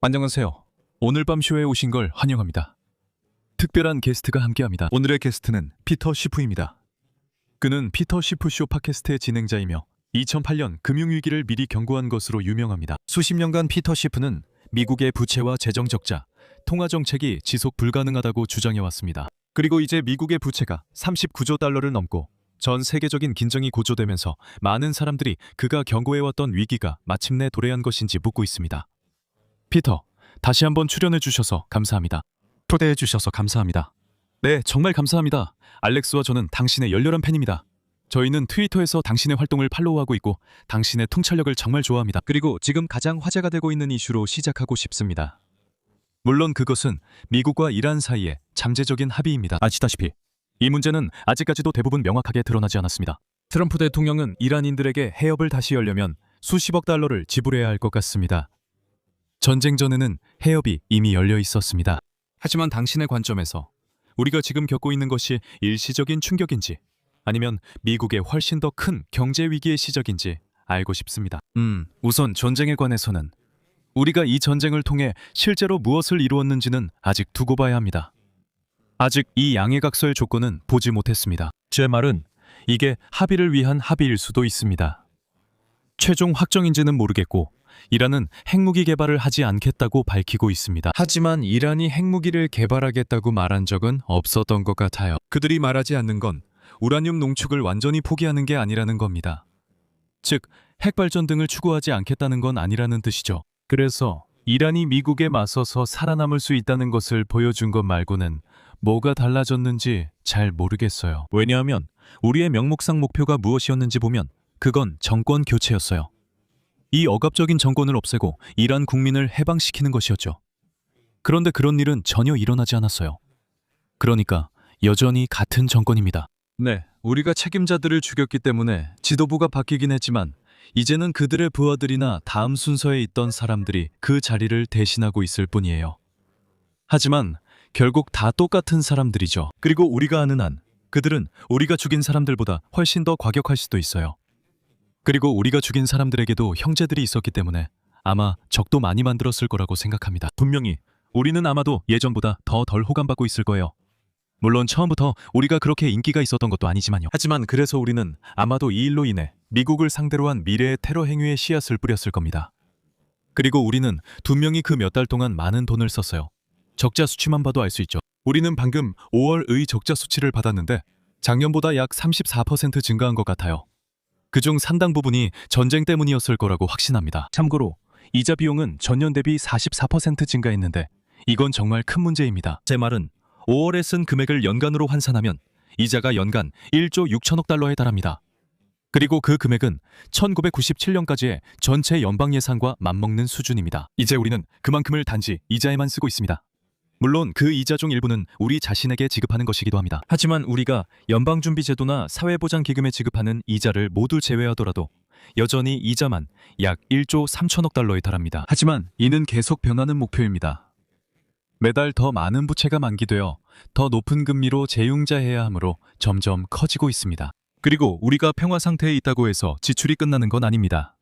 안녕하세요. 오늘 밤 쇼에 오신 걸 환영합니다. 특별한 게스트가 함께합니다. 오늘의 게스트는 피터 시프입니다. 그는 피터 시프 쇼 팟캐스트의 진행자이며 2008년 금융위기를 미리 경고한 것으로 유명합니다. 수십 년간 피터 시프는 미국의 부채와 재정 적자, 통화 정책이 지속 불가능하다고 주장해왔습니다. 그리고 이제 미국의 부채가 39조 달러를 넘고 전 세계적인 긴장이 고조되면서 많은 사람들이 그가 경고해왔던 위기가 마침내 도래한 것인지 묻고 있습니다. 피터, 다시 한번 출연해 주셔서 감사합니다. 초대해 주셔서 감사합니다. 네, 정말 감사합니다. 알렉스와 저는 당신의 열렬한 팬입니다. 저희는 트위터에서 당신의 활동을 팔로우하고 있고 당신의 통찰력을 정말 좋아합니다. 그리고 지금 가장 화제가 되고 있는 이슈로 시작하고 싶습니다. 물론 그것은 미국과 이란 사이의 잠재적인 합의입니다. 아시다시피 이 문제는 아직까지도 대부분 명확하게 드러나지 않았습니다. 트럼프 대통령은 이란인들에게 해협을 다시 열려면 수십억 달러를 지불해야 할 것 같습니다. 전쟁 전에는 해협이 이미 열려 있었습니다. 하지만 당신의 관점에서 우리가 지금 겪고 있는 것이 일시적인 충격인지 아니면 미국의 훨씬 더 큰 경제 위기의 시작인지 알고 싶습니다. 우선 전쟁에 관해서는 우리가 이 전쟁을 통해 실제로 무엇을 이루었는지는 아직 두고 봐야 합니다. 아직 이 양해각서의 조건은 보지 못했습니다. 제 말은 이게 합의를 위한 합의일 수도 있습니다. 최종 확정인지는 모르겠고 이란은 핵무기 개발을 하지 않겠다고 밝히고 있습니다. 하지만 이란이 핵무기를 개발하겠다고 말한 적은 없었던 것 같아요. 그들이 말하지 않는 건 우라늄 농축을 완전히 포기하는 게 아니라는 겁니다. 즉, 핵발전 등을 추구하지 않겠다는 건 아니라는 뜻이죠. 그래서 이란이 미국에 맞서서 살아남을 수 있다는 것을 보여준 것 말고는 뭐가 달라졌는지 잘 모르겠어요. 왜냐하면 우리의 명목상 목표가 무엇이었는지 보면 그건 정권 교체였어요. 이 억압적인 정권을 없애고 이란 국민을 해방시키는 것이었죠. 그런데 그런 일은 전혀 일어나지 않았어요. 그러니까 여전히 같은 정권입니다. 네, 우리가 책임자들을 죽였기 때문에 지도부가 바뀌긴 했지만 이제는 그들의 부하들이나 다음 순서에 있던 사람들이 그 자리를 대신하고 있을 뿐이에요. 하지만 결국 다 똑같은 사람들이죠. 그리고 우리가 아는 한 그들은 우리가 죽인 사람들보다 훨씬 더 과격할 수도 있어요. 그리고 우리가 죽인 사람들에게도 형제들이 있었기 때문에 아마 적도 많이 만들었을 거라고 생각합니다. 분명히 우리는 아마도 예전보다 더 덜 호감받고 있을 거예요. 물론 처음부터 우리가 그렇게 인기가 있었던 것도 아니지만요. 하지만 그래서 우리는 아마도 이 일로 인해 미국을 상대로 한 미래의 테러 행위에 씨앗을 뿌렸을 겁니다. 그리고 우리는 분명히 그 몇 달 동안 많은 돈을 썼어요. 적자 수치만 봐도 알 수 있죠. 우리는 방금 5월의 적자 수치를 받았는데 작년보다 약 34% 증가한 것 같아요. 그중 상당 부분이 전쟁 때문이었을 거라고 확신합니다. 참고로 이자 비용은 전년 대비 44% 증가했는데 이건 정말 큰 문제입니다. 제 말은 5월에 쓴 금액을 연간으로 환산하면 이자가 연간 1조 6천억 달러에 달합니다. 그리고 그 금액은 1997년까지의 전체 연방 예산과 맞먹는 수준입니다. 이제 우리는 그만큼을 단지 이자에만 쓰고 있습니다. 물론 그 이자 중 일부는 우리 자신에게 지급하는 것이기도 합니다. 하지만 우리가 연방준비제도나 사회보장기금에 지급하는 이자를 모두 제외하더라도 여전히 이자만 약 1조 3천억 달러에 달합니다. 하지만 이는 계속 변하는 목표입니다. 매달 더 많은 부채가 만기되어 더 높은 금리로 재융자해야 하므로 점점 커지고 있습니다. 그리고 우리가 평화 상태에 있다고 해서 지출이 끝나는 건 아닙니다.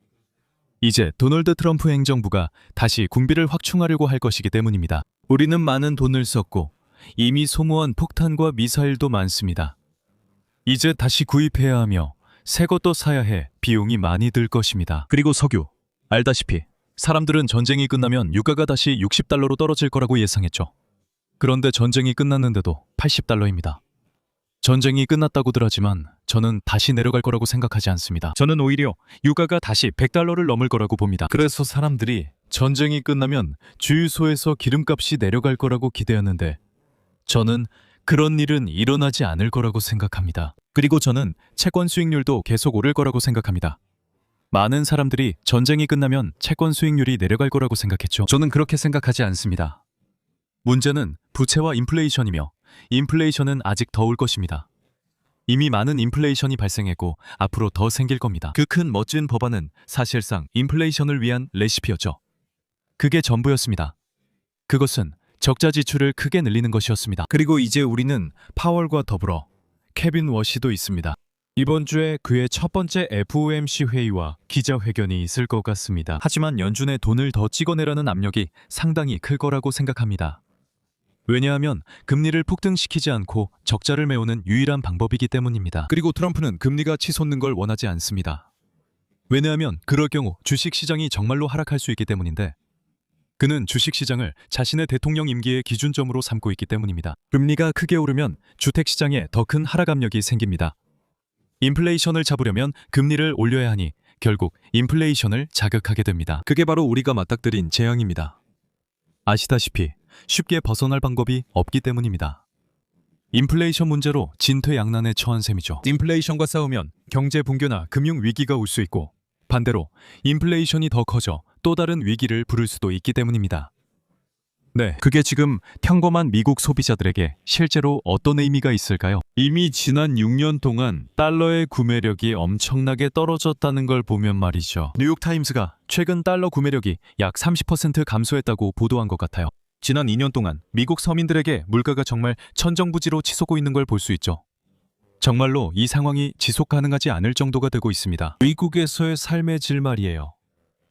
이제 도널드 트럼프 행정부가 다시 군비를 확충하려고 할 것이기 때문입니다. 우리는 많은 돈을 썼고 이미 소모한 폭탄과 미사일도 많습니다. 이제 다시 구입해야 하며 새 것도 사야 해 비용이 많이 들 것입니다. 그리고 석유, 알다시피 사람들은 전쟁이 끝나면 유가가 다시 60달러로 떨어질 거라고 예상했죠. 그런데 전쟁이 끝났는데도 80달러입니다. 전쟁이 끝났다고들 하지만 저는 다시 내려갈 거라고 생각하지 않습니다. 저는 오히려 유가가 다시 100달러를 넘을 거라고 봅니다. 그래서 사람들이 전쟁이 끝나면 주유소에서 기름값이 내려갈 거라고 기대하는데 저는 그런 일은 일어나지 않을 거라고 생각합니다. 그리고 저는 채권 수익률도 계속 오를 거라고 생각합니다. 많은 사람들이 전쟁이 끝나면 채권 수익률이 내려갈 거라고 생각했죠. 저는 그렇게 생각하지 않습니다. 문제는 부채와 인플레이션이며 인플레이션은 아직 더 올 것입니다. 이미 많은 인플레이션이 발생했고 앞으로 더 생길 겁니다. 그 큰 멋진 법안은 사실상 인플레이션을 위한 레시피였죠. 그게 전부였습니다. 그것은 적자 지출을 크게 늘리는 것이었습니다. 그리고 이제 우리는 파월과 더불어 케빈 워시도 있습니다. 이번 주에 그의 첫 번째 FOMC 회의와 기자회견이 있을 것 같습니다. 하지만 연준의 돈을 더 찍어내라는 압력이 상당히 클 거라고 생각합니다. 왜냐하면 금리를 폭등시키지 않고 적자를 메우는 유일한 방법이기 때문입니다. 그리고 트럼프는 금리가 치솟는 걸 원하지 않습니다. 왜냐하면 그럴 경우 주식시장이 정말로 하락할 수 있기 때문인데, 그는 주식시장을 자신의 대통령 임기의 기준점으로 삼고 있기 때문입니다. 금리가 크게 오르면 주택시장에 더 큰 하락 압력이 생깁니다. 인플레이션을 잡으려면 금리를 올려야 하니 결국 인플레이션을 자극하게 됩니다. 그게 바로 우리가 맞닥뜨린 재앙입니다. 아시다시피 쉽게 벗어날 방법이 없기 때문입니다. 인플레이션 문제로 진퇴양난에 처한 셈이죠. 인플레이션과 싸우면 경제 붕괴나 금융 위기가 올 수 있고, 반대로 인플레이션이 더 커져 또 다른 위기를 부를 수도 있기 때문입니다. 네, 그게 지금 평범한 미국 소비자들에게 실제로 어떤 의미가 있을까요? 이미 지난 6년 동안 달러의 구매력이 엄청나게 떨어졌다는 걸 보면 말이죠. 뉴욕타임스가 최근 달러 구매력이 약 30% 감소했다고 보도한 것 같아요. 지난 2년 동안 미국 서민들에게 물가가 정말 천정부지로 치솟고 있는 걸 볼 수 있죠. 정말로 이 상황이 지속 가능하지 않을 정도가 되고 있습니다. 미국에서의 삶의 질 말이에요.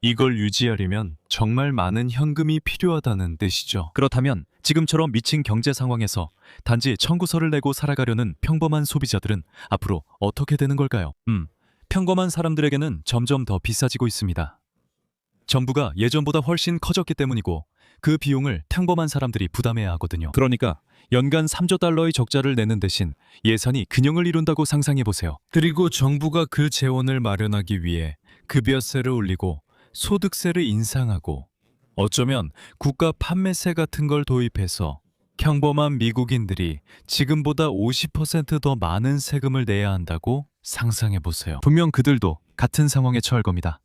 이걸 유지하려면 정말 많은 현금이 필요하다는 뜻이죠. 그렇다면 지금처럼 미친 경제 상황에서 단지 청구서를 내고 살아가려는 평범한 소비자들은 앞으로 어떻게 되는 걸까요? 평범한 사람들에게는 점점 더 비싸지고 있습니다. 정부가 예전보다 훨씬 커졌기 때문이고, 그 비용을 평범한 사람들이 부담해야 하거든요. 그러니까 연간 3조 달러의 적자를 내는 대신 예산이 균형을 이룬다고 상상해보세요. 그리고 정부가 그 재원을 마련하기 위해 급여세를 올리고 소득세를 인상하고, 어쩌면 국가 판매세 같은 걸 도입해서 평범한 미국인들이 지금보다 50% 더 많은 세금을 내야 한다고 상상해보세요. 분명 그들도 같은 상황에 처할 겁니다.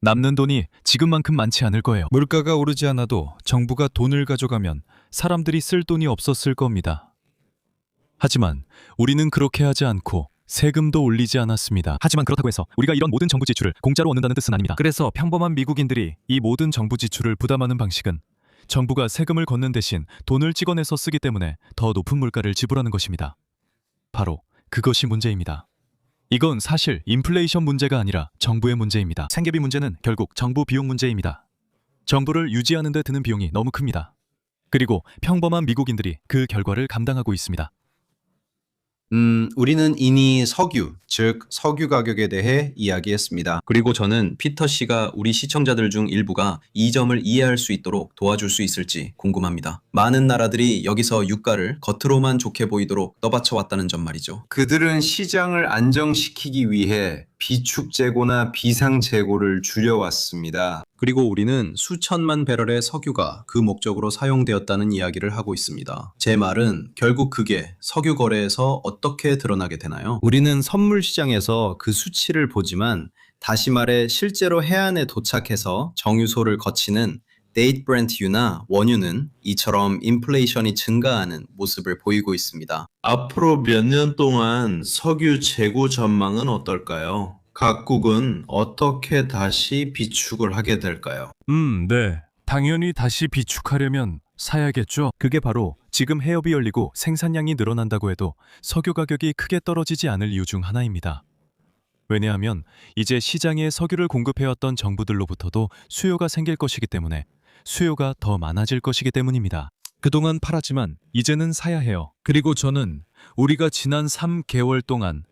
남는 돈이 지금만큼 많지 않을 거예요. 물가가 오르지 않아도 정부가 돈을 가져가면 사람들이 쓸 돈이 없었을 겁니다. 하지만 우리는 그렇게 하지 않고 세금도 올리지 않았습니다. 하지만 그렇다고 해서 우리가 이런 모든 정부 지출을 공짜로 얻는다는 뜻은 아닙니다. 그래서 평범한 미국인들이 이 모든 정부 지출을 부담하는 방식은 정부가 세금을 걷는 대신 돈을 찍어내서 쓰기 때문에 더 높은 물가를 지불하는 것입니다. 바로 그것이 문제입니다. 이건 사실 인플레이션 문제가 아니라 정부의 문제입니다. 생계비 문제는 결국 정부 비용 문제입니다. 정부를 유지하는 데 드는 비용이 너무 큽니다. 그리고 평범한 미국인들이 그 결과를 감당하고 있습니다. 우리는 이미 석유, 즉 석유 가격에 대해 이야기했습니다. 그리고 저는 피터 씨가 우리 시청자들 중 일부가 이 점을 이해할 수 있도록 도와줄 수 있을지 궁금합니다. 많은 나라들이 여기서 유가를 겉으로만 좋게 보이도록 떠받쳐 왔다는 점 말이죠. 그들은 시장을 안정시키기 위해 비축재고나 비상재고를 줄여왔습니다. 그리고 우리는 수천만 배럴의 석유가 그 목적으로 사용되었다는 이야기를 하고 있습니다. 제 말은 결국 그게 석유 거래에서 어떻게 드러나게 되나요? 우리는 선물 시장에서 그 수치를 보지만, 다시 말해 실제로 해안에 도착해서 정유소를 거치는 데이트 브렌트유나 원유는 이처럼 인플레이션이 증가하는 모습을 보이고 있습니다. 앞으로 몇 년 동안 석유 재고 전망은 어떨까요? 각국은 어떻게 다시 비축을 하게 될까요? 네. 당연히 다시 비축하려면 사야겠죠. 그게 바로 지금 해협이 열리고 생산량이 늘어난다고 해도 석유 가격이 크게 떨어지지 않을 이유 중 하나입니다. 왜냐하면 이제 시장에 석유를 공급해왔던 정부들로부터도 수요가 생길 것이기 때문에, 수요가 더 많아질 것이기 때문입니다. 그동안 팔았지만 이제는 사야 해요. 그리고 저는 우리가 지난 3개월 동안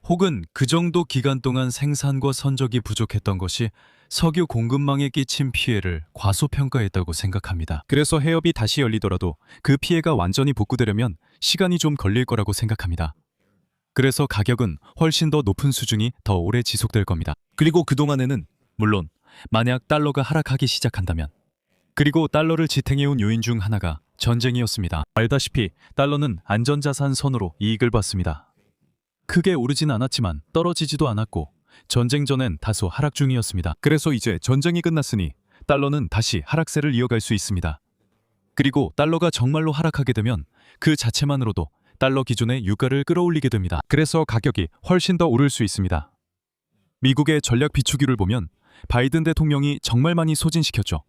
혹은 그 정도 기간 동안 생산과 선적이 부족했던 것이 석유 공급망에 끼친 피해를 과소평가했다고 생각합니다. 그래서 해협이 다시 열리더라도 그 피해가 완전히 복구되려면 시간이 좀 걸릴 거라고 생각합니다. 그래서 가격은 훨씬 더 높은 수준이 더 오래 지속될 겁니다. 그리고 그동안에는 물론 만약 달러가 하락하기 시작한다면, 그리고 달러를 지탱해온 요인 중 하나가 전쟁이었습니다. 알다시피 달러는 안전자산 선으로 이익을 봤습니다. 크게 오르진 않았지만 떨어지지도 않았고, 전쟁 전엔 다소 하락 중이었습니다. 그래서 이제 전쟁이 끝났으니 달러는 다시 하락세를 이어갈 수 있습니다. 그리고 달러가 정말로 하락하게 되면 그 자체만으로도 달러 기준의 유가를 끌어올리게 됩니다. 그래서 가격이 훨씬 더 오를 수 있습니다. 미국의 전략 비축유를 보면 바이든 대통령이 정말 많이 소진시켰죠.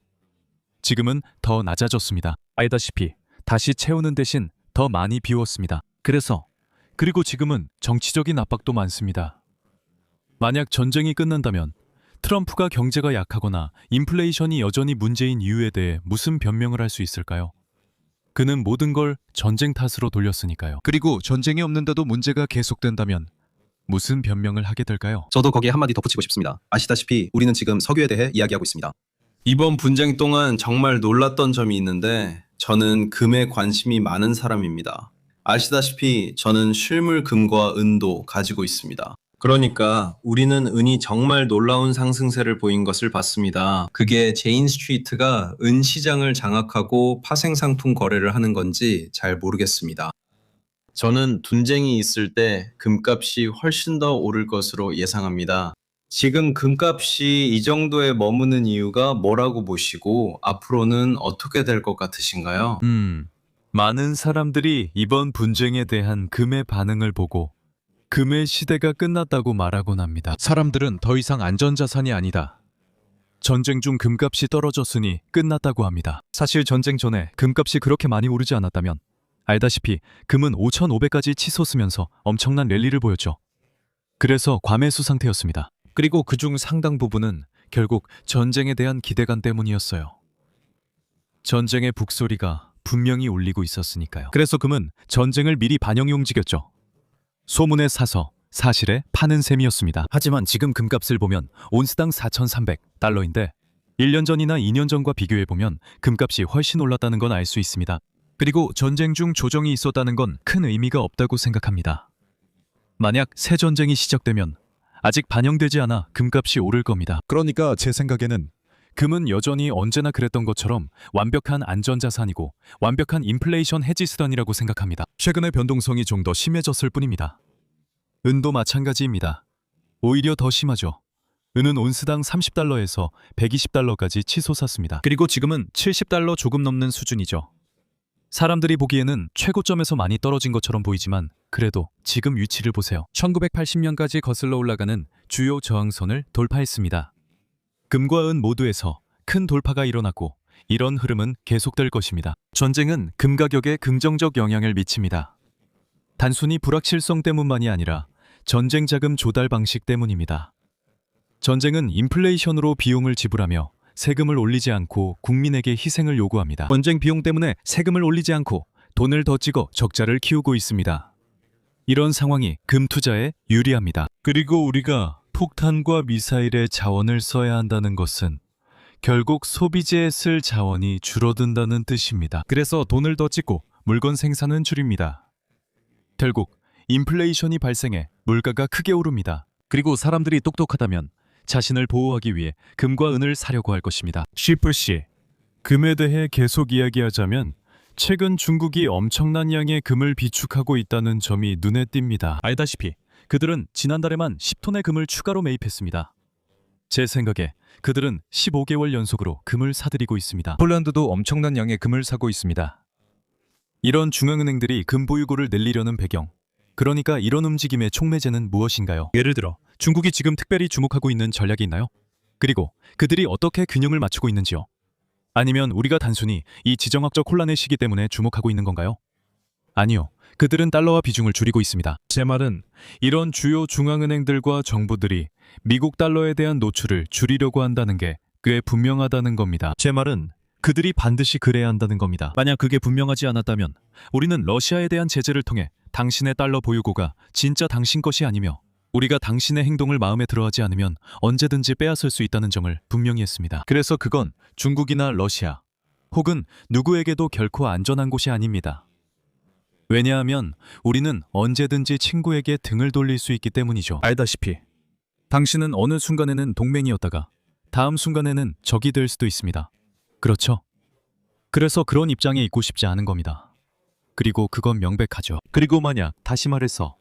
지금은 더 낮아졌습니다. 알다시피 다시 채우는 대신 더 많이 비웠습니다. 그래서 그리고 지금은 정치적인 압박도 많습니다. 만약 전쟁이 끝난다면 트럼프가 경제가 약하거나 인플레이션이 여전히 문제인 이유에 대해 무슨 변명을 할 수 있을까요? 그는 모든 걸 전쟁 탓으로 돌렸으니까요. 그리고 전쟁이 없는데도 문제가 계속된다면 무슨 변명을 하게 될까요? 저도 거기에 한마디 덧붙이고 싶습니다. 아시다시피 우리는 지금 석유에 대해 이야기하고 있습니다. 이번 분쟁 동안 정말 놀랐던 점이 있는데 저는 금에 관심이 많은 사람입니다. 아시다시피 저는 실물 금과 은도 가지고 있습니다. 그러니까 우리는 은이 정말 놀라운 상승세를 보인 것을 봤습니다. 그게 제인 스트리트가 은 시장을 장악하고 파생상품 거래를 하는 건지 잘 모르겠습니다. 저는 분쟁이 있을 때 금값이 훨씬 더 오를 것으로 예상합니다. 지금 금값이 이 정도에 머무는 이유가 뭐라고 보시고 앞으로는 어떻게 될 것 같으신가요? 많은 사람들이 이번 분쟁에 대한 금의 반응을 보고 금의 시대가 끝났다고 말하곤 합니다. 사람들은 더 이상 안전자산이 아니다. 전쟁 중 금값이 떨어졌으니 끝났다고 합니다. 사실 전쟁 전에 금값이 그렇게 많이 오르지 않았다면 알다시피 금은 5,500까지 치솟으면서 엄청난 랠리를 보였죠. 그래서 과매수 상태였습니다. 그리고 그중 상당 부분은 결국 전쟁에 대한 기대감 때문이었어요. 전쟁의 북소리가 분명히 울리고 있었으니까요. 그래서 금은 전쟁을 미리 반영해 움직였죠. 소문에 사서 사실에 파는 셈이었습니다. 하지만 지금 금값을 보면 온스당 4,300달러인데 1년 전이나 2년 전과 비교해보면 금값이 훨씬 올랐다는 건 알 수 있습니다. 그리고 전쟁 중 조정이 있었다는 건 큰 의미가 없다고 생각합니다. 만약 새 전쟁이 시작되면 아직 반영되지 않아 금값이 오를 겁니다. 그러니까 제 생각에는 금은 여전히 언제나 그랬던 것처럼 완벽한 안전자산이고 완벽한 인플레이션 해지 수단이라고 생각합니다. 최근의 변동성이 좀 더 심해졌을 뿐입니다. 은도 마찬가지입니다. 오히려 더 심하죠. 은은 온스당 30달러에서 120달러까지 치솟았습니다. 그리고 지금은 70달러 조금 넘는 수준이죠. 사람들이 보기에는 최고점에서 많이 떨어진 것처럼 보이지만 그래도 지금 위치를 보세요. 1980년까지 거슬러 올라가는 주요 저항선을 돌파했습니다. 금과 은 모두에서 큰 돌파가 일어났고 이런 흐름은 계속될 것입니다. 전쟁은 금 가격에 긍정적 영향을 미칩니다. 단순히 불확실성 때문만이 아니라 전쟁 자금 조달 방식 때문입니다. 전쟁은 인플레이션으로 비용을 지불하며 세금을 올리지 않고 국민에게 희생을 요구합니다. 전쟁 비용 때문에 세금을 올리지 않고 돈을 더 찍어 적자를 키우고 있습니다. 이런 상황이 금 투자에 유리합니다. 그리고 우리가 폭탄과 미사일에 자원을 써야 한다는 것은 결국 소비재에 쓸 자원이 줄어든다는 뜻입니다. 그래서 돈을 더 찍고 물건 생산은 줄입니다. 결국 인플레이션이 발생해 물가가 크게 오릅니다. 그리고 사람들이 똑똑하다면 자신을 보호하기 위해 금과 은을 사려고 할 것입니다. 시프씨, 금에 대해 계속 이야기하자면 최근 중국이 엄청난 양의 금을 비축하고 있다는 점이 눈에 띕니다. 알다시피 그들은 지난달에만 10톤의 금을 추가로 매입했습니다. 제 생각에 그들은 15개월 연속으로 금을 사들이고 있습니다. 폴란드도 엄청난 양의 금을 사고 있습니다. 이런 중앙은행들이 금 보유고를 늘리려는 배경, 그러니까 이런 움직임의 촉매제는 무엇인가요? 예를 들어 중국이 지금 특별히 주목하고 있는 전략이 있나요? 그리고 그들이 어떻게 균형을 맞추고 있는지요? 아니면 우리가 단순히 이 지정학적 혼란의 시기 때문에 주목하고 있는 건가요? 아니요. 그들은 달러화 비중을 줄이고 있습니다. 제 말은 이런 주요 중앙은행들과 정부들이 미국 달러에 대한 노출을 줄이려고 한다는 게 꽤 분명하다는 겁니다. 제 말은 그들이 반드시 그래야 한다는 겁니다. 만약 그게 분명하지 않았다면 우리는 러시아에 대한 제재를 통해 당신의 달러 보유고가 진짜 당신 것이 아니며 우리가 당신의 행동을 마음에 들어하지 않으면 언제든지 빼앗을 수 있다는 점을 분명히 했습니다. 그래서 그건 중국이나 러시아 혹은 누구에게도 결코 안전한 곳이 아닙니다. 왜냐하면 우리는 언제든지 친구에게 등을 돌릴 수 있기 때문이죠. 알다시피 당신은 어느 순간에는 동맹이었다가 다음 순간에는 적이 될 수도 있습니다. 그렇죠? 그래서 그런 입장에 있고 싶지 않은 겁니다. 그리고 그건 명백하죠. 그리고 만약 다시 말해서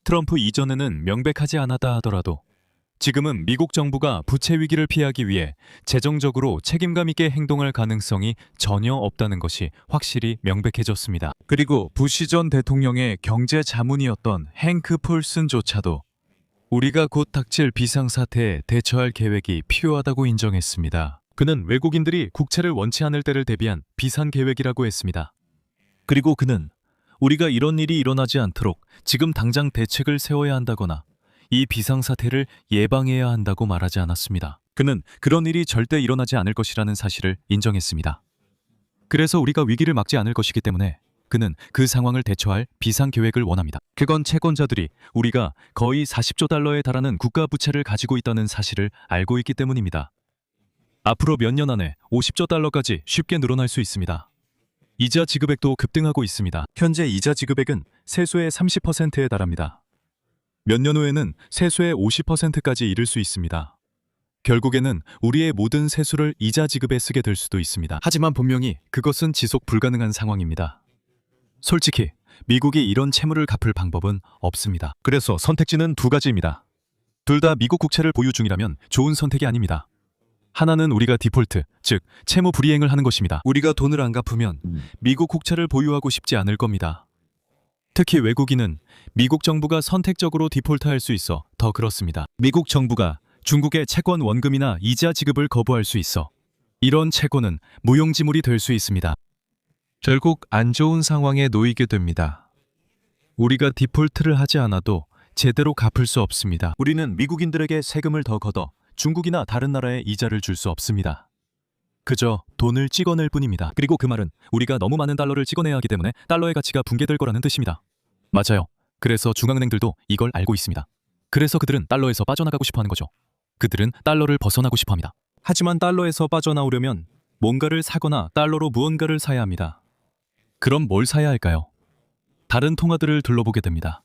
트럼프 이전에는 명백하지 않았다 하더라도 지금은 미국 정부가 부채 위기를 피하기 위해 재정적으로 책임감 있게 행동할 가능성이 전혀 없다는 것이 확실히 명백해졌습니다. 그리고 부시 전 대통령의 경제 자문이었던 행크 폴슨조차도 우리가 곧 닥칠 비상사태에 대처할 계획이 필요하다고 인정했습니다. 그는 외국인들이 국채를 원치 않을 때를 대비한 비상 계획이라고 했습니다. 그리고 그는 우리가 이런 일이 일어나지 않도록 지금 당장 대책을 세워야 한다거나 이 비상사태를 예방해야 한다고 말하지 않았습니다. 그는 그런 일이 절대 일어나지 않을 것이라는 사실을 인정했습니다. 그래서 우리가 위기를 막지 않을 것이기 때문에 그는 그 상황을 대처할 비상계획을 원합니다. 그건 채권자들이 우리가 거의 40조 달러에 달하는 국가 부채를 가지고 있다는 사실을 알고 있기 때문입니다. 앞으로 몇 년 안에 50조 달러까지 쉽게 늘어날 수 있습니다. 이자 지급액도 급등하고 있습니다. 현재 이자 지급액은 세수의 30%에 달합니다. 몇 년 후에는 세수의 50%까지 이를 수 있습니다. 결국에는 우리의 모든 세수를 이자 지급에 쓰게 될 수도 있습니다. 하지만 분명히 그것은 지속 불가능한 상황입니다. 솔직히 미국이 이런 채무를 갚을 방법은 없습니다. 그래서 선택지는 두 가지입니다. 둘 다 미국 국채를 보유 중이라면 좋은 선택이 아닙니다. 하나는 우리가 디폴트, 즉 채무 불이행을 하는 것입니다. 우리가 돈을 안 갚으면 미국 국채를 보유하고 싶지 않을 겁니다. 특히 외국인은 미국 정부가 선택적으로 디폴트할 수 있어 더 그렇습니다. 미국 정부가 중국의 채권 원금이나 이자 지급을 거부할 수 있어 이런 채권은 무용지물이 될 수 있습니다. 결국 안 좋은 상황에 놓이게 됩니다. 우리가 디폴트를 하지 않아도 제대로 갚을 수 없습니다. 우리는 미국인들에게 세금을 더 걷어 중국이나 다른 나라에 이자를 줄 수 없습니다. 그저 돈을 찍어낼 뿐입니다. 그리고 그 말은 우리가 너무 많은 달러를 찍어내야 하기 때문에 달러의 가치가 붕괴될 거라는 뜻입니다. 맞아요. 그래서 중앙은행들도 이걸 알고 있습니다. 그래서 그들은 달러에서 빠져나가고 싶어 하는 거죠. 그들은 달러를 벗어나고 싶어 합니다. 하지만 달러에서 빠져나오려면 뭔가를 사거나 달러로 무언가를 사야 합니다. 그럼 뭘 사야 할까요? 다른 통화들을 둘러보게 됩니다.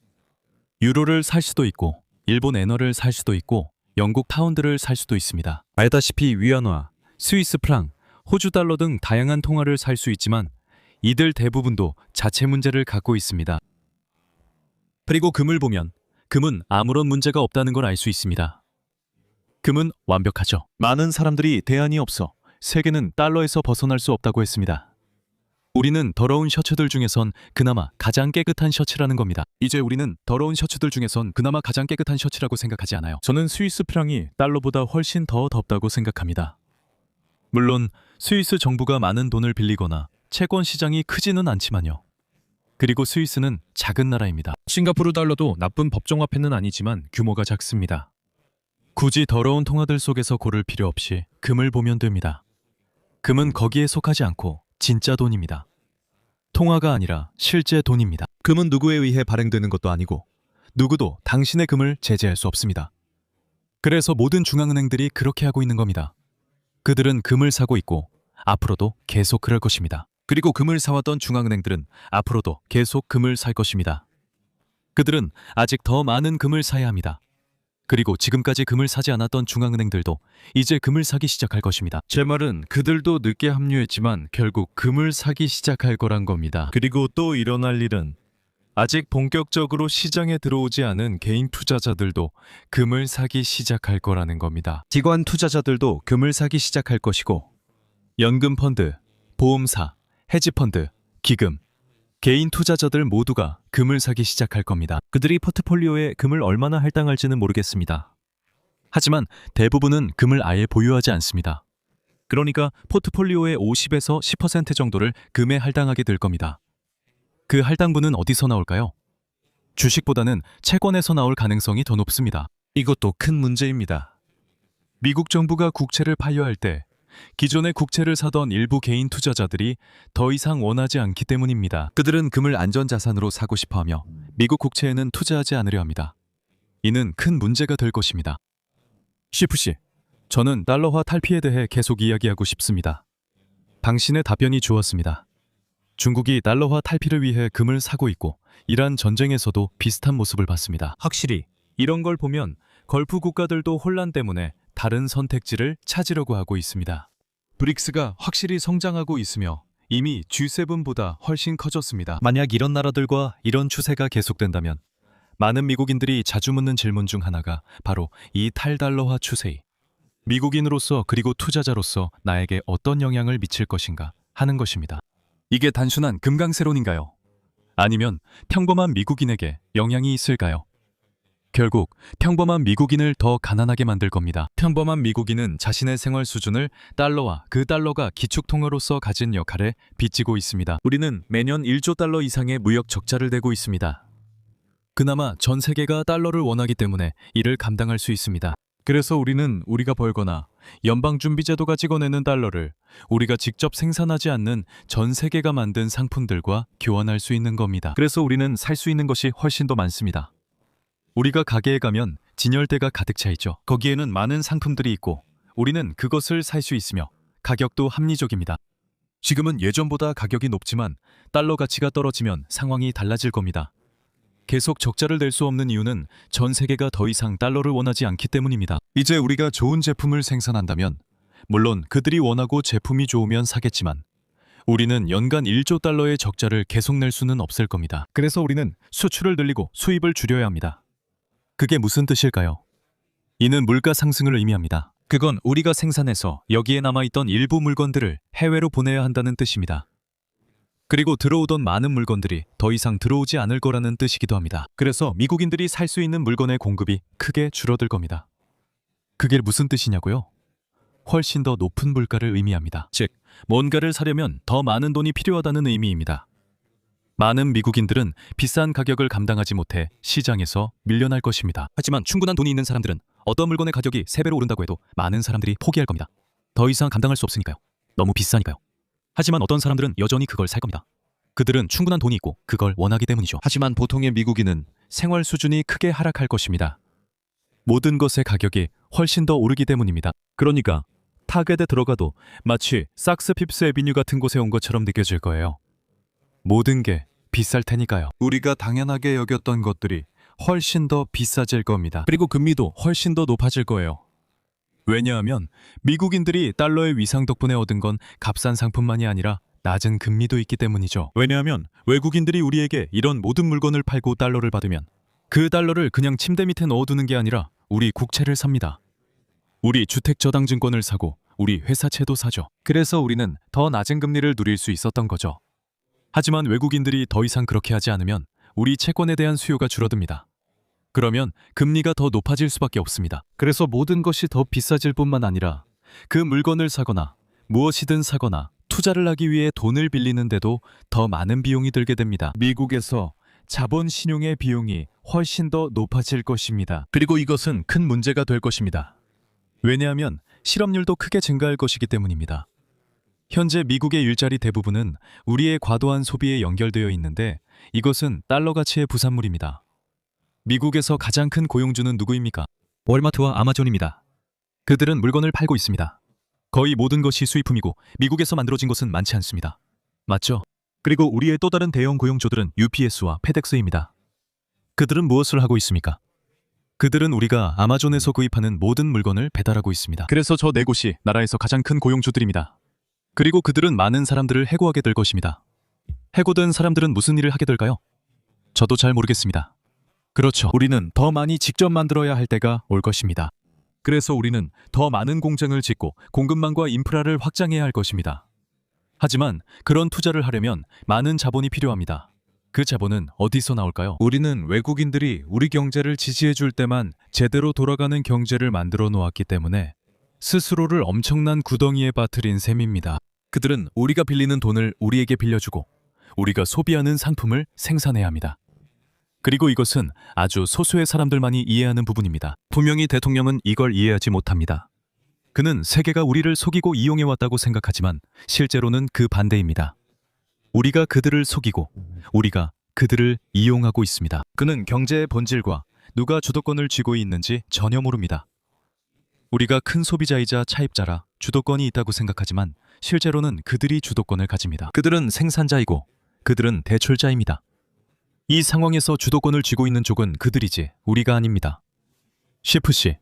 유로를 살 수도 있고 일본 엔화를 살 수도 있고 영국 파운드를 살 수도 있습니다. 알다시피 위안화, 스위스 프랑, 호주 달러 등 다양한 통화를 살 수 있지만 이들 대부분도 자체 문제를 갖고 있습니다. 그리고 금을 보면 금은 아무런 문제가 없다는 걸 알 수 있습니다. 금은 완벽하죠. 많은 사람들이 대안이 없어 세계는 달러에서 벗어날 수 없다고 했습니다. 우리는 더러운 셔츠들 중에선 그나마 가장 깨끗한 셔츠라는 겁니다. 이제 우리는 더러운 셔츠들 중에선 그나마 가장 깨끗한 셔츠라고 생각하지 않아요. 저는 스위스 프랑이 달러보다 훨씬 더 덥다고 생각합니다. 물론 스위스 정부가 많은 돈을 빌리거나 채권 시장이 크지는 않지만요. 그리고 스위스는 작은 나라입니다. 싱가포르 달러도 나쁜 법정화폐는 아니지만 규모가 작습니다. 굳이 더러운 통화들 속에서 고를 필요 없이 금을 보면 됩니다. 금은 거기에 속하지 않고 진짜 돈입니다. 통화가 아니라 실제 돈입니다. 금은 누구에 의해 발행되는 것도 아니고 누구도 당신의 금을 제재할 수 없습니다. 그래서 모든 중앙은행들이 그렇게 하고 있는 겁니다. 그들은 금을 사고 있고 앞으로도 계속 그럴 것입니다. 그리고 금을 사왔던 중앙은행들은 앞으로도 계속 금을 살 것입니다. 그들은 아직 더 많은 금을 사야 합니다. 그리고 지금까지 금을 사지 않았던 중앙은행들도 이제 금을 사기 시작할 것입니다. 제 말은 그들도 늦게 합류했지만 결국 금을 사기 시작할 거란 겁니다. 그리고 또 일어날 일은 아직 본격적으로 시장에 들어오지 않은 개인 투자자들도 금을 사기 시작할 거라는 겁니다. 기관 투자자들도 금을 사기 시작할 것이고 연금 펀드, 보험사, 헤지펀드, 기금, 개인 투자자들 모두가 금을 사기 시작할 겁니다. 그들이 포트폴리오에 금을 얼마나 할당할지는 모르겠습니다. 하지만 대부분은 금을 아예 보유하지 않습니다. 그러니까 포트폴리오의 50에서 10% 정도를 금에 할당하게 될 겁니다. 그 할당분은 어디서 나올까요? 주식보다는 채권에서 나올 가능성이 더 높습니다. 이것도 큰 문제입니다. 미국 정부가 국채를 판매할 때 기존의 국채를 사던 일부 개인 투자자들이 더 이상 원하지 않기 때문입니다. 그들은 금을 안전자산으로 사고 싶어하며 미국 국채에는 투자하지 않으려 합니다. 이는 큰 문제가 될 것입니다. 시프씨, 저는 달러화 탈피에 대해 계속 이야기하고 싶습니다. 당신의 답변이 좋았습니다. 중국이 달러화 탈피를 위해 금을 사고 있고 이란 전쟁에서도 비슷한 모습을 봤습니다. 확실히 이런 걸 보면 걸프 국가들도 혼란 때문에 다른 선택지를 찾으려고 하고 있습니다. 브릭스가 확실히 성장하고 있으며 이미 G7보다 훨씬 커졌습니다. 만약 이런 나라들과 이런 추세가 계속된다면 많은 미국인들이 자주 묻는 질문 중 하나가 바로 이 탈달러화 추세이 미국인으로서 그리고 투자자로서 나에게 어떤 영향을 미칠 것인가 하는 것입니다. 이게 단순한 금강새론인가요? 아니면 평범한 미국인에게 영향이 있을까요? 결국 평범한 미국인을 더 가난하게 만들 겁니다. 평범한 미국인은 자신의 생활 수준을 달러와 그 달러가 기축통화로서 가진 역할에 빚지고 있습니다. 우리는 매년 1조 달러 이상의 무역 적자를 내고 있습니다. 그나마 전 세계가 달러를 원하기 때문에 이를 감당할 수 있습니다. 그래서 우리는 우리가 벌거나 연방준비제도가 찍어내는 달러를 우리가 직접 생산하지 않는 전 세계가 만든 상품들과 교환할 수 있는 겁니다. 그래서 우리는 살 수 있는 것이 훨씬 더 많습니다. 우리가 가게에 가면 진열대가 가득 차 있죠. 거기에는 많은 상품들이 있고 우리는 그것을 살 수 있으며 가격도 합리적입니다. 지금은 예전보다 가격이 높지만 달러 가치가 떨어지면 상황이 달라질 겁니다. 계속 적자를 낼 수 없는 이유는 전 세계가 더 이상 달러를 원하지 않기 때문입니다. 이제 우리가 좋은 제품을 생산한다면 물론 그들이 원하고 제품이 좋으면 사겠지만 우리는 연간 1조 달러의 적자를 계속 낼 수는 없을 겁니다. 그래서 우리는 수출을 늘리고 수입을 줄여야 합니다. 그게 무슨 뜻일까요? 이는 물가 상승을 의미합니다. 그건 우리가 생산해서 여기에 남아있던 일부 물건들을 해외로 보내야 한다는 뜻입니다. 그리고 들어오던 많은 물건들이 더 이상 들어오지 않을 거라는 뜻이기도 합니다. 그래서 미국인들이 살 수 있는 물건의 공급이 크게 줄어들 겁니다. 그게 무슨 뜻이냐고요? 훨씬 더 높은 물가를 의미합니다. 즉, 뭔가를 사려면 더 많은 돈이 필요하다는 의미입니다. 많은 미국인들은 비싼 가격을 감당하지 못해 시장에서 밀려날 것입니다. 하지만 충분한 돈이 있는 사람들은 어떤 물건의 가격이 3배로 오른다고 해도 많은 사람들이 포기할 겁니다. 더 이상 감당할 수 없으니까요. 너무 비싸니까요. 하지만 어떤 사람들은 여전히 그걸 살 겁니다. 그들은 충분한 돈이 있고 그걸 원하기 때문이죠. 하지만 보통의 미국인은 생활 수준이 크게 하락할 것입니다. 모든 것의 가격이 훨씬 더 오르기 때문입니다. 그러니까 타겟에 들어가도 마치 sak스피프스 애비뉴 같은 곳에 온 것처럼 느껴질 거예요. 모든 게 비쌀 테니까요. 우리가 당연하게 여겼던 것들이 훨씬 더 비싸질 겁니다. 그리고 금리도 훨씬 더 높아질 거예요. 왜냐하면 미국인들이 달러의 위상 덕분에 얻은 건 값싼 상품만이 아니라 낮은 금리도 있기 때문이죠. 왜냐하면 외국인들이 우리에게 이런 모든 물건을 팔고 달러를 받으면 그 달러를 그냥 침대 밑에 넣어두는 게 아니라 우리 국채를 삽니다. 우리 주택저당증권을 사고 우리 회사채도 사죠. 그래서 우리는 더 낮은 금리를 누릴 수 있었던 거죠. 하지만 외국인들이 더 이상 그렇게 하지 않으면 우리 채권에 대한 수요가 줄어듭니다. 그러면 금리가 더 높아질 수밖에 없습니다. 그래서 모든 것이 더 비싸질 뿐만 아니라 그 물건을 사거나 무엇이든 사거나 투자를 하기 위해 돈을 빌리는데도 더 많은 비용이 들게 됩니다. 미국에서 자본 신용의 비용이 훨씬 더 높아질 것입니다. 그리고 이것은 큰 문제가 될 것입니다. 왜냐하면 실업률도 크게 증가할 것이기 때문입니다. 현재 미국의 일자리 대부분은 우리의 과도한 소비에 연결되어 있는데 이것은 달러 가치의 부산물입니다. 미국에서 가장 큰 고용주는 누구입니까? 월마트와 아마존입니다. 그들은 물건을 팔고 있습니다. 거의 모든 것이 수입품이고 미국에서 만들어진 것은 많지 않습니다. 맞죠? 그리고 우리의 또 다른 대형 고용주들은 UPS와 페덱스입니다. 그들은 무엇을 하고 있습니까? 그들은 우리가 아마존에서 구입하는 모든 물건을 배달하고 있습니다. 그래서 저 네 곳이 나라에서 가장 큰 고용주들입니다. 그리고 그들은 많은 사람들을 해고하게 될 것입니다. 해고된 사람들은 무슨 일을 하게 될까요? 저도 잘 모르겠습니다. 그렇죠. 우리는 더 많이 직접 만들어야 할 때가 올 것입니다. 그래서 우리는 더 많은 공장을 짓고 공급망과 인프라를 확장해야 할 것입니다. 하지만 그런 투자를 하려면 많은 자본이 필요합니다. 그 자본은 어디서 나올까요? 우리는 외국인들이 우리 경제를 지지해 줄 때만 제대로 돌아가는 경제를 만들어 놓았기 때문에 스스로를 엄청난 구덩이에 빠뜨린 셈입니다. 그들은 우리가 빌리는 돈을 우리에게 빌려주고 우리가 소비하는 상품을 생산해야 합니다. 그리고 이것은 아주 소수의 사람들만이 이해하는 부분입니다. 분명히 대통령은 이걸 이해하지 못합니다. 그는 세계가 우리를 속이고 이용해왔다고 생각하지만 실제로는 그 반대입니다. 우리가 그들을 속이고 우리가 그들을 이용하고 있습니다. 그는 경제의 본질과 누가 주도권을 쥐고 있는지 전혀 모릅니다. 우리가 큰 소비자이자 차입자라 주도권이 있다고 생각하지만 실제로는 그들이 주도권을 가집니다. 그들은 생산자이고 그들은 대출자입니다. 이 상황에서 주도권을 쥐고 있는 쪽은 그들이지 우리가 아닙니다. 셰프씨,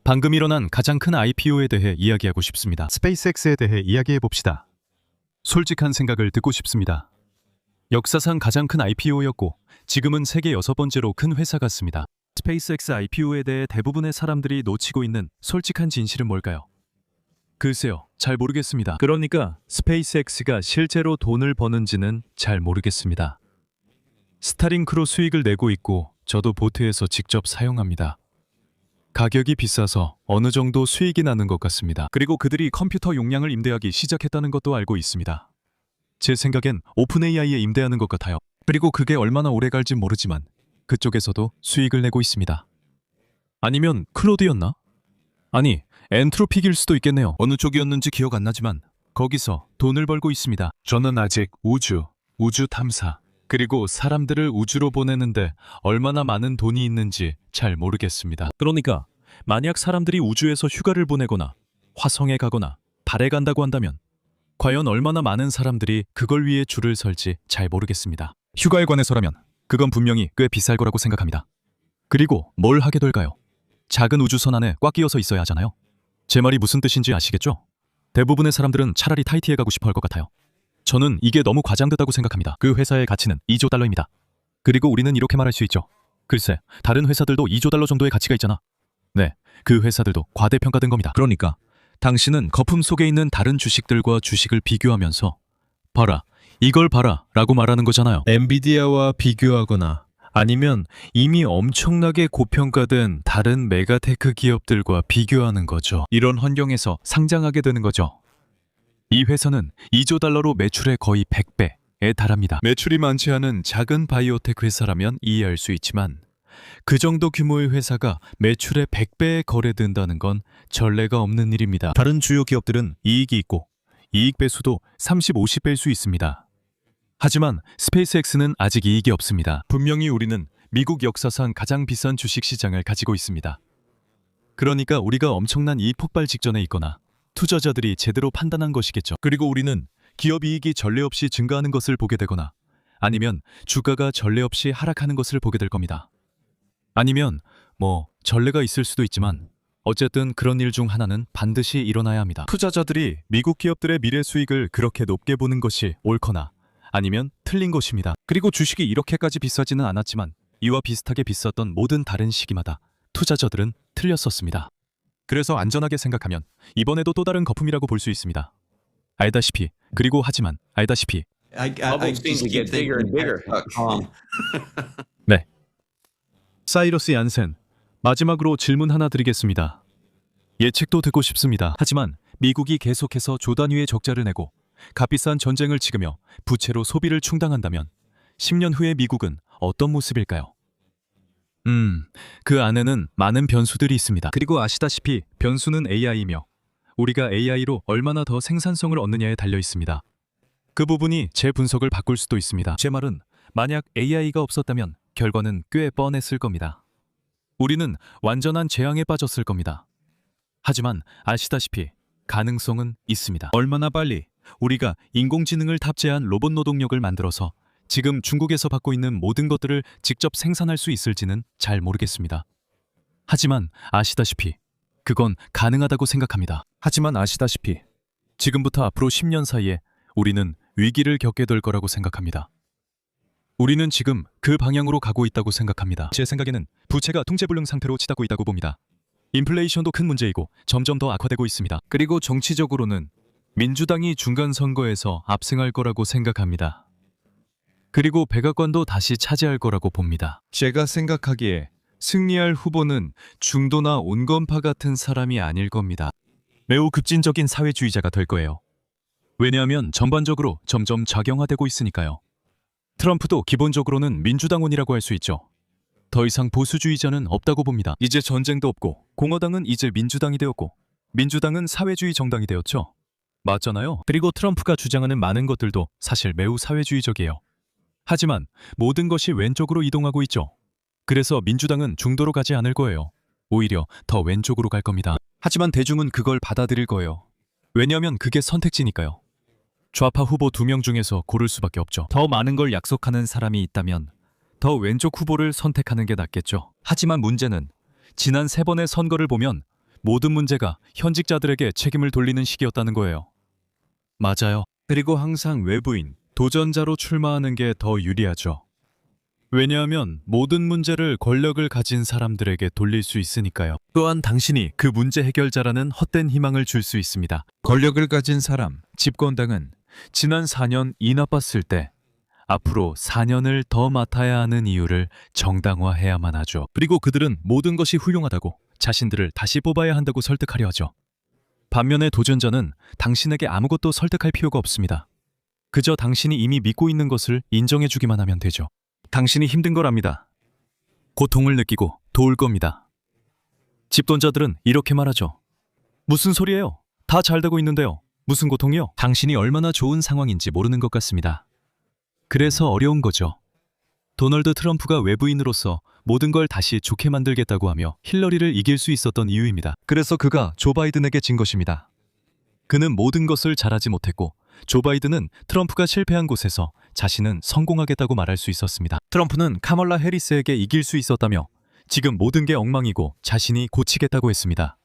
방금 일어난 가장 큰 IPO에 대해 이야기하고 싶습니다. 스페이스X에 대해 이야기해 봅시다. 솔직한 생각을 듣고 싶습니다. 역사상 가장 큰 IPO였고 지금은 세계 6번째로 큰 회사 같습니다. 스페이스X IPO에 대해 대부분의 사람들이 놓치고 있는 솔직한 진실은 뭘까요? 글쎄요, 잘 모르겠습니다. 그러니까 스페이스X가 실제로 돈을 버는지는 잘 모르겠습니다. 스타링크로 수익을 내고 있고 저도 보트에서 직접 사용합니다. 가격이 비싸서 어느 정도 수익이 나는 것 같습니다. 그리고 그들이 컴퓨터 용량을 임대하기 시작했다는 것도 알고 있습니다. 제 생각엔 오픈 AI에 임대하는 것 같아요. 그리고 그게 얼마나 오래 갈진 모르지만 그쪽에서도 수익을 내고 있습니다. 아니면 클로드였나? 아니, 엔트로픽일 수도 있겠네요. 어느 쪽이었는지 기억 안 나지만 거기서 돈을 벌고 있습니다. 저는 아직 우주 탐사, 그리고 사람들을 우주로 보내는데 얼마나 많은 돈이 있는지 잘 모르겠습니다. 그러니까 만약 사람들이 우주에서 휴가를 보내거나 화성에 가거나 달에 간다고 한다면 과연 얼마나 많은 사람들이 그걸 위해 줄을 설지 잘 모르겠습니다. 휴가에 관해서라면 그건 분명히 꽤 비쌀 거라고 생각합니다. 그리고 뭘 하게 될까요? 작은 우주선 안에 꽉 끼어서 있어야 하잖아요. 제 말이 무슨 뜻인지 아시겠죠? 대부분의 사람들은 차라리 타이티에 가고 싶어 할 것 같아요. 저는 이게 너무 과장됐다고 생각합니다. 그 회사의 가치는 2조 달러입니다. 그리고 우리는 이렇게 말할 수 있죠. 글쎄, 다른 회사들도 2조 달러 정도의 가치가 있잖아. 네, 그 회사들도 과대평가된 겁니다. 그러니까 당신은 거품 속에 있는 다른 주식들과 주식을 비교하면서 봐라, 이걸 봐라 라고 말하는 거잖아요. 엔비디아와 비교하거나 아니면 이미 엄청나게 고평가된 다른 메가테크 기업들과 비교하는 거죠. 이런 환경에서 상장하게 되는 거죠. 이 회사는 2조 달러로 매출의 거의 100배에 달합니다. 매출이 많지 않은 작은 바이오텍 회사라면 이해할 수 있지만 그 정도 규모의 회사가 매출의 100배에 거래된다는 건 전례가 없는 일입니다. 다른 주요 기업들은 이익이 있고 이익 배수도 30, 50배일 수 있습니다. 하지만 스페이스X는 아직 이익이 없습니다. 분명히 우리는 미국 역사상 가장 비싼 주식 시장을 가지고 있습니다. 그러니까 우리가 엄청난 이익 폭발 직전에 있거나 투자자들이 제대로 판단한 것이겠죠. 그리고 우리는 기업 이익이 전례 없이 증가하는 것을 보게 되거나 아니면 주가가 전례 없이 하락하는 것을 보게 될 겁니다. 아니면 전례가 있을 수도 있지만 어쨌든 그런 일 중 하나는 반드시 일어나야 합니다. 투자자들이 미국 기업들의 미래 수익을 그렇게 높게 보는 것이 옳거나 아니면 틀린 것입니다. 그리고 주식이 이렇게까지 비싸지는 않았지만 이와 비슷하게 비쌌던 모든 다른 시기마다 투자자들은 틀렸었습니다. 그래서 안전하게 생각하면 이번에도 또 다른 거품이라고 볼 수 있습니다. 알다시피, 그리고 하지만 알다시피 I seem to get bigger and bigger. 네. 사이러스 얀센, 마지막으로 질문 하나 드리겠습니다. 예측도 듣고 싶습니다. 하지만 미국이 계속해서 조단위의 적자를 내고 값비싼 전쟁을 치르며 부채로 소비를 충당한다면 10년 후의 미국은 어떤 모습일까요? 그 안에는 많은 변수들이 있습니다. 그리고 아시다시피 변수는 AI이며 우리가 AI로 얼마나 더 생산성을 얻느냐에 달려 있습니다. 그 부분이 제 분석을 바꿀 수도 있습니다. 제 말은 만약 AI가 없었다면 결과는 꽤 뻔했을 겁니다. 우리는 완전한 재앙에 빠졌을 겁니다. 하지만 아시다시피 가능성은 있습니다. 얼마나 빨리 우리가 인공지능을 탑재한 로봇 노동력을 만들어서 지금 중국에서 받고 있는 모든 것들을 직접 생산할 수 있을지는 잘 모르겠습니다. 하지만 아시다시피 그건 가능하다고 생각합니다. 하지만 아시다시피 지금부터 앞으로 10년 사이에 우리는 위기를 겪게 될 거라고 생각합니다. 우리는 지금 그 방향으로 가고 있다고 생각합니다. 제 생각에는 부채가 통제불능 상태로 치닫고 있다고 봅니다. 인플레이션도 큰 문제이고 점점 더 악화되고 있습니다. 그리고 정치적으로는 민주당이 중간 선거에서 압승할 거라고 생각합니다. 그리고 백악관도 다시 차지할 거라고 봅니다. 제가 생각하기에 승리할 후보는 중도나 온건파 같은 사람이 아닐 겁니다. 매우 급진적인 사회주의자가 될 거예요. 왜냐하면 전반적으로 점점 작용화되고 있으니까요. 트럼프도 기본적으로는 민주당원이라고 할 수 있죠. 더 이상 보수주의자는 없다고 봅니다. 이제 전쟁도 없고 공화당은 이제 민주당이 되었고 민주당은 사회주의 정당이 되었죠. 맞잖아요. 그리고 트럼프가 주장하는 많은 것들도 사실 매우 사회주의적이에요. 하지만 모든 것이 왼쪽으로 이동하고 있죠. 그래서 민주당은 중도로 가지 않을 거예요. 오히려 더 왼쪽으로 갈 겁니다. 하지만 대중은 그걸 받아들일 거예요. 왜냐하면 그게 선택지니까요. 좌파 후보 2명 중에서 고를 수밖에 없죠. 더 많은 걸 약속하는 사람이 있다면 더 왼쪽 후보를 선택하는 게 낫겠죠. 하지만 문제는 지난 3번의 선거를 보면 모든 문제가 현직자들에게 책임을 돌리는 시기였다는 거예요. 맞아요. 그리고 항상 외부인, 도전자로 출마하는 게 더 유리하죠. 왜냐하면 모든 문제를 권력을 가진 사람들에게 돌릴 수 있으니까요. 또한 당신이 그 문제 해결자라는 헛된 희망을 줄 수 있습니다. 권력을 가진 사람, 집권당은 지난 4년 이 나빴을 때 앞으로 4년을 더 맡아야 하는 이유를 정당화해야만 하죠. 그리고 그들은 모든 것이 훌륭하다고 자신들을 다시 뽑아야 한다고 설득하려 하죠. 반면에 도전자는 당신에게 아무것도 설득할 필요가 없습니다. 그저 당신이 이미 믿고 있는 것을 인정해주기만 하면 되죠. 당신이 힘든 걸 압니다. 고통을 느끼고 도울 겁니다. 집돈자들은 이렇게 말하죠. 무슨 소리예요? 다 잘 되고 있는데요. 무슨 고통이요? 당신이 얼마나 좋은 상황인지 모르는 것 같습니다. 그래서 어려운 거죠. 도널드 트럼프가 외부인으로서 모든 걸 다시 좋게 만들겠다고 하며 힐러리를 이길 수 있었던 이유입니다. 그래서 그가 조 바이든에게 진 것입니다. 그는 모든 것을 잘하지 못했고 조 바이든은 트럼프가 실패한 곳에서 자신은 성공하겠다고 말할 수 있었습니다. 트럼프는 카멀라 해리스에게 이길 수 있었다며 지금 모든 게 엉망이고 자신이 고치겠다고 했습니다.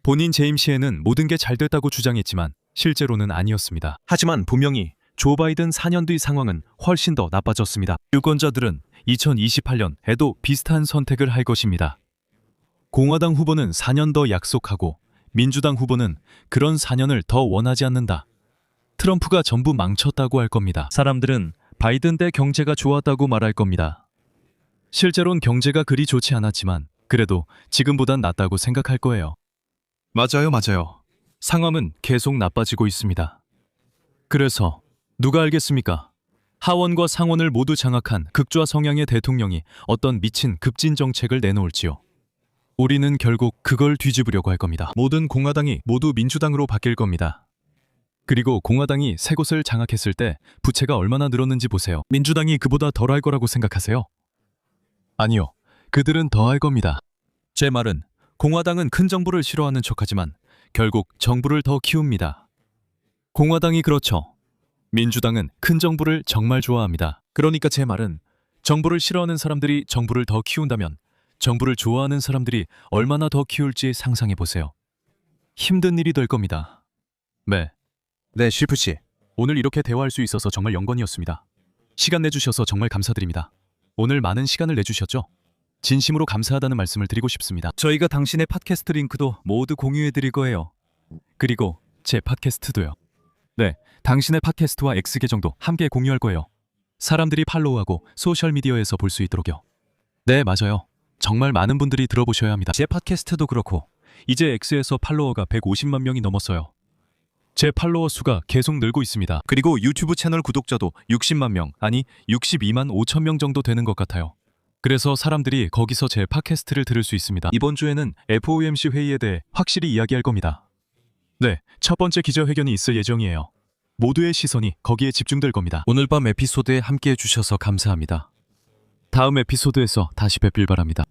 본인 재임 시에는 모든 게 잘 됐다고 주장했지만 실제로는 아니었습니다. 하지만 분명히 조 바이든 4년 뒤 상황은 훨씬 더 나빠졌습니다. 유권자들은 2028년에도 비슷한 선택을 할 것입니다. 공화당 후보는 4년 더 약속하고 민주당 후보는 그런 4년을 더 원하지 않는다. 트럼프가 전부 망쳤다고 할 겁니다. 사람들은 바이든 때 경제가 좋았다고 말할 겁니다. 실제론 경제가 그리 좋지 않았지만 그래도 지금보단 낫다고 생각할 거예요. 맞아요. 상황은 계속 나빠지고 있습니다. 그래서 누가 알겠습니까? 하원과 상원을 모두 장악한 극좌 성향의 대통령이 어떤 미친 급진 정책을 내놓을지요. 우리는 결국 그걸 뒤집으려고 할 겁니다. 모든 공화당이 모두 민주당으로 바뀔 겁니다. 그리고 공화당이 세 곳을 장악했을 때 부채가 얼마나 늘었는지 보세요. 민주당이 그보다 덜 할 거라고 생각하세요? 아니요. 그들은 더 할 겁니다. 제 말은 공화당은 큰 정부를 싫어하는 척하지만 결국 정부를 더 키웁니다. 공화당이 그렇죠. 민주당은 큰 정부를 정말 좋아합니다. 그러니까 제 말은 정부를 싫어하는 사람들이 정부를 더 키운다면 정부를 좋아하는 사람들이 얼마나 더 키울지 상상해 보세요. 힘든 일이 될 겁니다. 네, 슈프씨. 오늘 이렇게 대화할 수 있어서 정말 영광이었습니다. 시간 내주셔서 정말 감사드립니다. 오늘 많은 시간을 내주셨죠? 진심으로 감사하다는 말씀을 드리고 싶습니다. 저희가 당신의 팟캐스트 링크도 모두 공유해 드릴 거예요. 그리고 제 팟캐스트도요. 네, 당신의 팟캐스트와 X 계정도 함께 공유할 거예요. 사람들이 팔로우하고 소셜미디어에서 볼 수 있도록요. 네, 맞아요. 정말 많은 분들이 들어보셔야 합니다. 제 팟캐스트도 그렇고 이제 X에서 팔로워가 150만 명이 넘었어요. 제 팔로워 수가 계속 늘고 있습니다. 그리고 유튜브 채널 구독자도 60만 명, 아니 62만 5천 명 정도 되는 것 같아요. 그래서 사람들이 거기서 제 팟캐스트를 들을 수 있습니다. 이번 주에는 FOMC 회의에 대해 확실히 이야기할 겁니다. 네, 첫 번째 기자회견이 있을 예정이에요. 모두의 시선이 거기에 집중될 겁니다. 오늘 밤 에피소드에 함께해 주셔서 감사합니다. 다음 에피소드에서 다시 뵙길 바랍니다.